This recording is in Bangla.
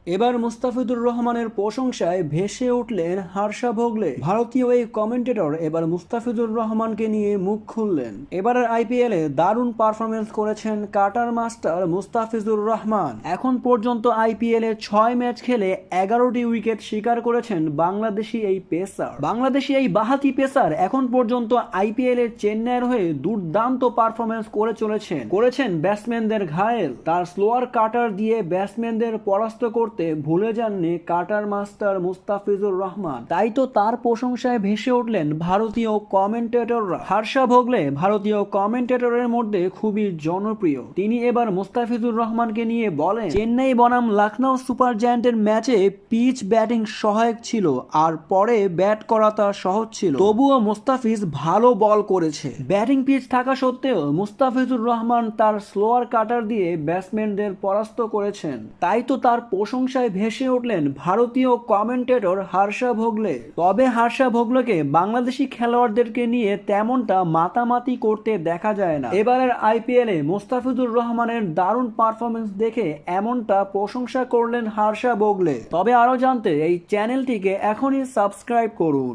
এবার মুস্তাফিজুর রহমানের প্রশংসায় ভেসে উঠলেন হর্ষা ভোগলে। ভারতীয় এই কমেন্টেটর এবার মুস্তাফিজুর রহমানকে নিয়ে মুখ খুললেন। এবারের আইপিএলে দারুণ পারফরমেন্স করেছেন কাটার মাস্টার মুস্তাফিজুর রহমান। এখন পর্যন্ত আইপিএলে 6 ম্যাচ খেলে 11টি উইকেট শিকার করেছেন বাংলাদেশি এই পেসার। বাংলাদেশি এই বাহাতি পেসার এখন পর্যন্ত আইপিএলে চেন্নাইয়ের হয়ে দুর্দান্ত পারফরমেন্স করেছেন ব্যাটসম্যানদের ঘায়েল। তার স্লোয়ার কাটার দিয়ে ব্যাটসম্যানদের পরাস্ত করতে ভুলে যাননি কাটার মাস্টার মুস্তাফিজুর রহমান। তাই তো তার প্রশংসায় ভেসে উঠলেন ভারতীয় কমেন্টেটররা। হর্ষা ভোগলে ভারতীয় কমেন্টেটরের মধ্যে খুবই জনপ্রিয়। তিনি এবার মুস্তাফিজুর রহমানকে নিয়ে বলেন, চেন্নাই বনাম লখনৌ সুপার জায়ান্টের ম্যাচে পিচ ব্যাটিং সহায়ক ছিল, আর পরে ব্যাট করা তার সহজ ছিল। তবুও মুস্তাফিজ ভালো বল করেছে। ব্যাটিং পিচ থাকা সত্ত্বেও মুস্তাফিজুর রহমান তার স্লোয়ার কাটার দিয়ে ব্যাটসম্যানদের পরাস্ত করেছেন। তাই তো তার প্রশংসায় ভেসে উঠলেন ভারতীয় কমেন্টেটর হর্ষা ভোগলে। তবে হর্ষা ভোগলেকে বাংলাদেশি খেলোয়াড়দেরকে নিয়ে তেমনটা মাতামাতি করতে দেখা যায় না। এবারের আইপিএলে মুস্তাফিজুর রহমানের দারুণ পারফরমেন্স দেখে এমনটা প্রশংসা করলেন হর্ষা ভোগলে। তবে আরো জানতে এই চ্যানেলটিকে এখনই সাবস্ক্রাইব করুন।